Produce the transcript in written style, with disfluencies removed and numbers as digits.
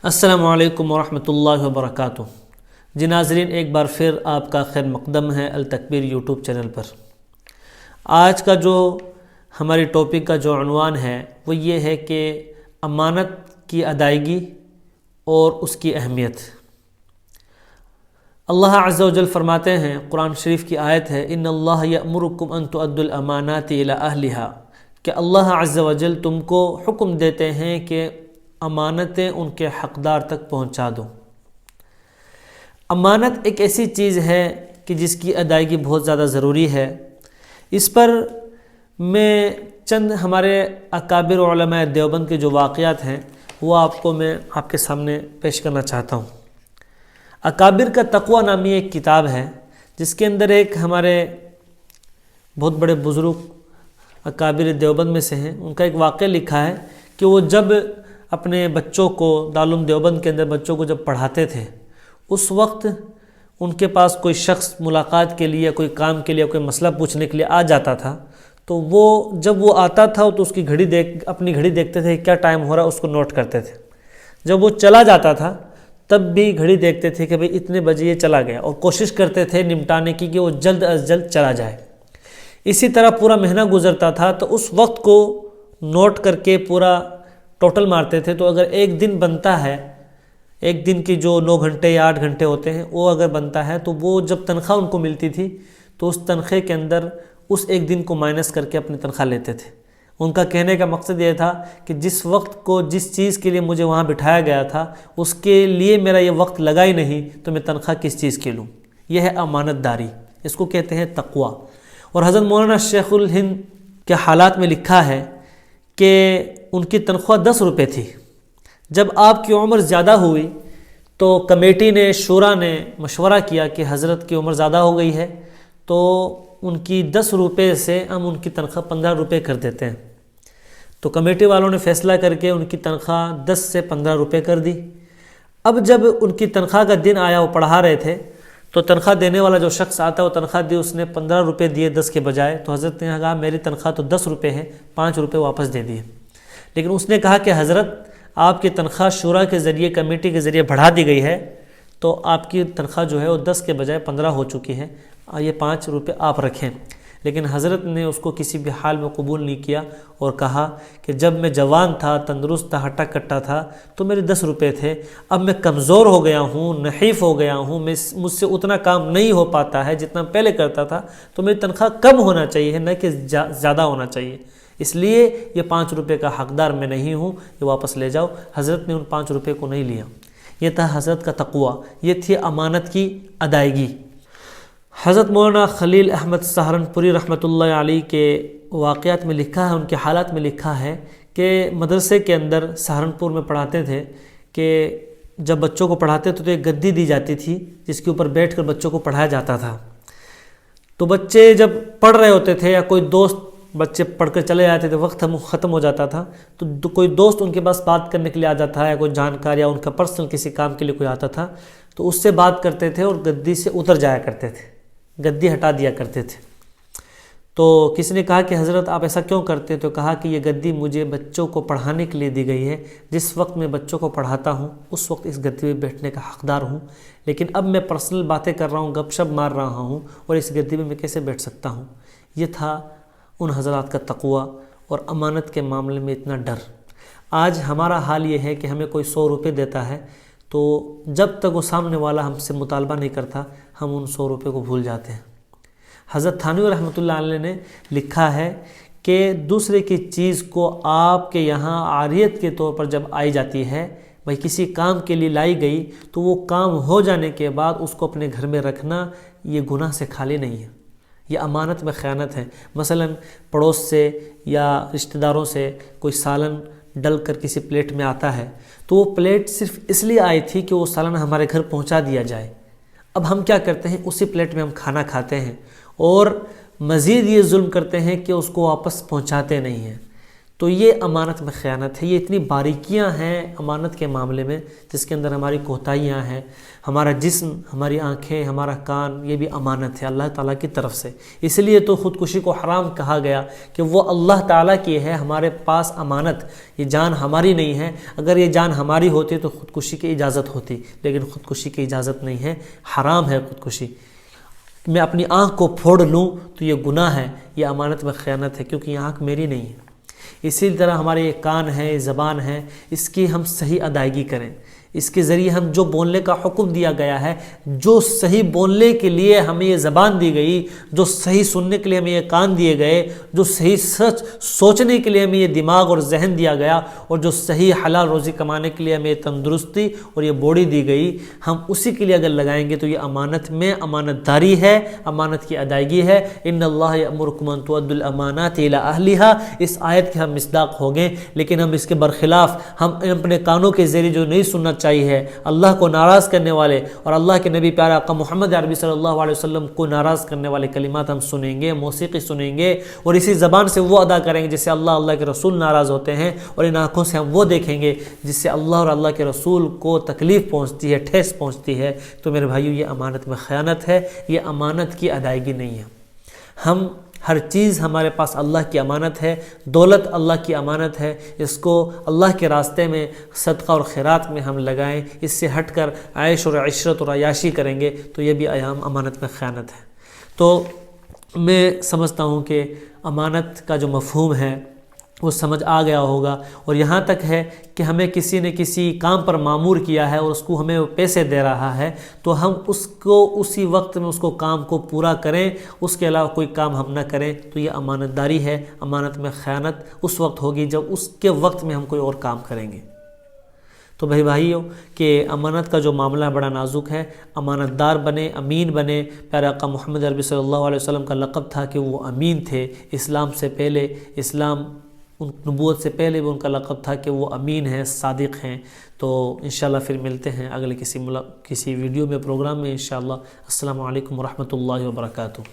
السلام علیکم ورحمۃ اللہ وبرکاتہ۔ جی ناظرین، ایک بار پھر آپ کا خیر مقدم ہے التکبیر یوٹیوب چینل پر۔ آج کا جو ہماری ٹاپک کا جو عنوان ہے وہ یہ ہے کہ امانت کی ادائیگی اور اس کی اہمیت۔ اللہ عز و جل فرماتے ہیں، قرآن شریف کی آیت ہے، ان اللہ یأمرکم ان تؤدوا الامانات الی اہلہا، کہ اللہ عز و جل تم کو حکم دیتے ہیں کہ امانتیں ان کے حقدار تک پہنچا دو۔ امانت ایک ایسی چیز ہے کہ جس کی ادائیگی بہت زیادہ ضروری ہے۔ اس پر میں چند ہمارے اکابر علماء دیوبند کے جو واقعات ہیں وہ میں آپ کے سامنے پیش کرنا چاہتا ہوں۔ اکابر کا تقوی نامی ایک کتاب ہے جس کے اندر ایک ہمارے بہت بڑے بزرگ اکابر دیوبند میں سے ہیں، ان کا ایک واقعہ لکھا ہے کہ وہ جب اپنے بچوں کو دارالعلوم دیوبند کے اندر بچوں کو جب پڑھاتے تھے، اس وقت ان کے پاس کوئی شخص ملاقات کے لیے، کوئی کام کے لیے، کوئی مسئلہ پوچھنے کے لیے آ جاتا تھا، تو جب وہ آتا تھا تو اس کی اپنی گھڑی دیکھتے تھے کیا ٹائم ہو رہا ہے، اس کو نوٹ کرتے تھے۔ جب وہ چلا جاتا تھا تب بھی گھڑی دیکھتے تھے کہ بھئی اتنے بجے یہ چلا گیا، اور کوشش کرتے تھے نمٹانے کی کہ وہ جلد از جلد چلا جائے۔ اسی طرح پورا مہینہ گزرتا تھا تو اس وقت کو نوٹ کر کے پورا ٹوٹل مارتے تھے، تو اگر ایک دن بنتا ہے، ایک دن کی جو 9 گھنٹے یا 8 گھنٹے ہوتے ہیں وہ اگر بنتا ہے، تو وہ جب تنخواہ ان کو ملتی تھی تو اس تنخواہ کے اندر اس ایک دن کو مائنس کر کے اپنی تنخواہ لیتے تھے۔ ان کا کہنے کا مقصد یہ تھا کہ جس وقت کو جس چیز کے لیے مجھے وہاں بٹھایا گیا تھا اس کے لیے میرا یہ وقت لگا ہی نہیں، تو میں تنخواہ کس چیز کی لوں؟ یہ ہے امانت داری، اس کو کہتے ہیں تقوی۔ اور حضرت مولانا شیخ الہند کے حالات میں لکھا ہے کہ ان کی تنخواہ 10 روپے تھی۔ جب آپ کی عمر زیادہ ہوئی تو کمیٹی نے، شورا نے مشورہ کیا کہ حضرت کی عمر زیادہ ہو گئی ہے تو ان کی 10 روپے سے ہم ان کی تنخواہ 15 روپے کر دیتے ہیں۔ تو کمیٹی والوں نے فیصلہ کر کے ان کی تنخواہ 10 سے 15 روپے کر دی۔ اب جب ان کی تنخواہ کا دن آیا، وہ پڑھا رہے تھے، تو تنخواہ دینے والا جو شخص آتا ہے وہ تنخواہ دی، اس نے 15 روپے دیے 10 کے بجائے، تو حضرت نے کہا میری تنخواہ تو 10 روپے ہے، 5 روپے واپس دے دیے۔ لیکن اس نے کہا کہ حضرت آپ کی تنخواہ شورا کے ذریعے، کمیٹی کے ذریعے بڑھا دی گئی ہے، تو آپ کی تنخواہ جو ہے وہ 10 کے بجائے 15 ہو چکی ہے، یہ 5 روپے آپ رکھیں۔ لیکن حضرت نے اس کو کسی بھی حال میں قبول نہیں کیا اور کہا کہ جب میں جوان تھا، تندرست تھا، ہٹا کٹا تھا تو میرے 10 روپے تھے، اب میں کمزور ہو گیا ہوں، نحیف ہو گیا ہوں، مجھ سے اتنا کام نہیں ہو پاتا ہے جتنا پہلے کرتا تھا، تو میری تنخواہ کم ہونا چاہیے نہ کہ زیادہ ہونا چاہیے، اس لیے یہ 5 روپے کا حقدار میں نہیں ہوں، یہ واپس لے جاؤ۔ حضرت نے ان 5 روپے کو نہیں لیا۔ یہ تھا حضرت کا تقوی، یہ تھی امانت کی ادائیگی۔ حضرت مولانا خلیل احمد سہارنپوری رحمۃ اللہ علیہ کے واقعات میں لکھا ہے، ان کے حالات میں لکھا ہے کہ مدرسے کے اندر سہارنپور میں پڑھاتے تھے کہ جب بچوں کو پڑھاتے تھے تو ایک گدی دی جاتی تھی جس کے اوپر بیٹھ کر بچوں کو پڑھایا جاتا تھا۔ تو بچے جب پڑھ رہے ہوتے تھے یا کوئی دوست، بچے پڑھ کر چلے جاتے تھے، وقت ختم ہو جاتا تھا تو کوئی دوست ان کے پاس بات کرنے کے لیے آ جاتا ہے، یا کوئی جانکار یا ان کا پرسنل کسی کام کے لیے کوئی آتا تھا تو اس سے بات کرتے تھے اور گدی سے اتر جایا کرتے تھے، گدی ہٹا دیا کرتے تھے۔ تو کسی نے کہا کہ حضرت آپ ایسا کیوں کرتے؟ تو کہا کہ یہ گدی مجھے بچوں کو پڑھانے کے لیے دی گئی ہے، جس وقت میں بچوں کو پڑھاتا ہوں اس وقت اس گدی پہ بیٹھنے کا حقدار ہوں، لیکن اب میں پرسنل باتیں کر رہا ہوں، گپ شپ مار رہا ہوں، اور اس گدی میں کیسے بیٹھ سکتا ہوں؟ یہ تھا ان حضرات کا تقوی اور امانت کے معاملے میں اتنا ڈر۔ آج ہمارا حال یہ ہے کہ ہمیں کوئی 100 روپے دیتا ہے تو جب تک وہ سامنے والا ہم سے مطالبہ نہیں کرتا ہم ان 100 روپے کو بھول جاتے ہیں۔ حضرت تھانوی رحمۃ اللہ علیہ نے لکھا ہے کہ دوسرے کی چیز کو آپ کے یہاں عاریت کے طور پر جب آئی جاتی ہے، بھئی کسی کام کے لیے لائی گئی، تو وہ کام ہو جانے کے بعد اس کو اپنے گھر میں رکھنا یہ گناہ سے خالی نہیں ہے، یہ امانت میں خیانت ہے۔ مثلا پڑوس سے یا رشتہ داروں سے کوئی سالن ڈل کر کسی پلیٹ میں آتا ہے تو وہ پلیٹ صرف اس لیے آئی تھی کہ وہ سالن ہمارے گھر پہنچا دیا جائے۔ اب ہم کیا کرتے ہیں؟ اسی پلیٹ میں ہم کھانا کھاتے ہیں اور مزید یہ ظلم کرتے ہیں کہ اس کو واپس پہنچاتے نہیں ہیں۔ تو یہ امانت میں خیانت ہے۔ یہ اتنی باریکیاں ہیں امانت کے معاملے میں جس کے اندر ہماری کوتاہیاں ہیں۔ ہمارا جسم، ہماری آنکھیں، ہمارا کان، یہ بھی امانت ہے اللہ تعالیٰ کی طرف سے۔ اس لیے تو خودکشی کو حرام کہا گیا کہ وہ اللہ تعالیٰ کی ہے، ہمارے پاس امانت، یہ جان ہماری نہیں ہے۔ اگر یہ جان ہماری ہوتی تو خودکشی کی اجازت ہوتی، لیکن خودکشی کی اجازت نہیں ہے، حرام ہے خودکشی۔ میں اپنی آنکھ کو پھوڑ لوں تو یہ گناہ ہے، یہ امانت میں خیانت ہے، کیونکہ یہ آنکھ میری نہیں ہے۔ اسی طرح ہمارے یہ کان ہے، یہ زبان ہے، اس کی ہم صحیح ادائیگی کریں۔ اس کے ذریعے ہم جو بولنے کا حکم دیا گیا ہے، جو صحیح بولنے کے لیے ہمیں یہ زبان دی گئی، جو صحیح سننے کے لیے ہمیں یہ کان دیے گئے، جو صحیح سچ سوچنے کے لیے ہمیں یہ دماغ اور ذہن دیا گیا، اور جو صحیح حلال روزی کمانے کے لیے ہمیں یہ تندرستی اور یہ باڈی دی گئی، ہم اسی کے لیے اگر لگائیں گے تو یہ امانت میں امانت داری ہے، امانت کی ادائیگی ہے۔ ان اللہ یأمرکم ان تؤدوا الامانات الی اہلھا، اس آیت کے ہم مصداق ہو گئے، لیکن ہم اس کے برخلاف ہم اپنے کانوں کے ذریعے جو نہیں سننا چاہیے ہے، اللہ کو ناراض کرنے والے اور اللہ کے نبی پیارا آقا محمد عربی صلی اللہ علیہ وسلم کو ناراض کرنے والے کلمات ہم سنیں گے، موسیقی سنیں گے، اور اسی زبان سے وہ ادا کریں گے جس سے اللہ کے رسول ناراض ہوتے ہیں، اور ان آنکھوں سے ہم وہ دیکھیں گے جس سے اللہ اور اللہ کے رسول کو تکلیف پہنچتی ہے، ٹھیس پہنچتی ہے۔ تو میرے بھائیو، یہ امانت میں خیانت ہے، یہ امانت کی ادائیگی نہیں ہے۔ ہم ہر چیز ہمارے پاس اللہ کی امانت ہے، دولت اللہ کی امانت ہے، اس کو اللہ کے راستے میں صدقہ اور خیرات میں ہم لگائیں۔ اس سے ہٹ کر عیش اور عشرت اور عیاشی کریں گے تو یہ بھی امانت میں خیانت ہے۔ تو میں سمجھتا ہوں کہ امانت کا جو مفہوم ہے وہ سمجھ آ گیا ہوگا، اور یہاں تک ہے کہ ہمیں کسی نے کسی کام پر مامور کیا ہے اور اس کو ہمیں وہ پیسے دے رہا ہے، تو ہم اس کو اسی وقت میں اس کو کام کو پورا کریں، اس کے علاوہ کوئی کام ہم نہ کریں، تو یہ امانت داری ہے۔ امانت میں خیانت اس وقت ہوگی جب اس کے وقت میں ہم کوئی اور کام کریں گے۔ تو بھائیو کہ امانت کا جو معاملہ بڑا نازک ہے، امانت دار بنے، امین بنے۔ پیارے آقا محمد عربی صلی اللہ علیہ وسلم کا لقب تھا کہ وہ امین تھے۔ اسلام سے پہلے، اسلام نبوت سے پہلے بھی ان کا لقب تھا کہ وہ امین ہیں، صادق ہیں۔ تو انشاءاللہ پھر ملتے ہیں اگلے کسی ویڈیو میں، پروگرام میں انشاءاللہ۔ السلام علیکم ورحمۃ اللہ وبرکاتہ۔